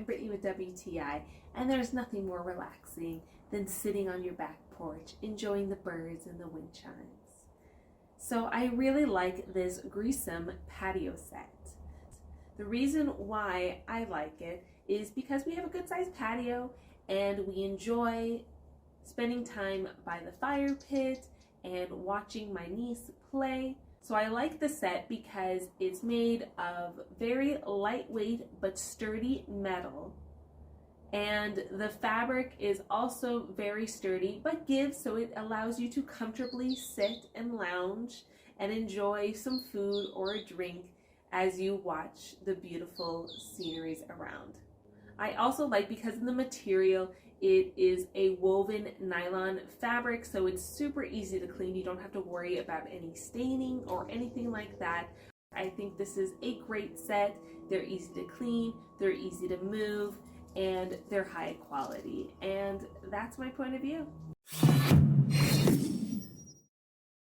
Brittany with WTI, and there's nothing more relaxing than sitting on your back porch, enjoying the birds and the wind chimes. So I really like this Greesum patio set. The reason why I like it is because we have a good sized patio and we enjoy spending time by the fire pit and watching my niece play. So I like the set because it's made of very lightweight but sturdy metal, and the fabric is also very sturdy but gives, so it allows you to comfortably sit and lounge and enjoy some food or a drink as you watch the beautiful sceneries around. I also like, because of the material, it is a woven nylon fabric, so it's super easy to clean. You don't have to worry about any staining or anything like that. I think this is a great set. They're easy to clean, they're easy to move, and they're high quality. And that's my point of view.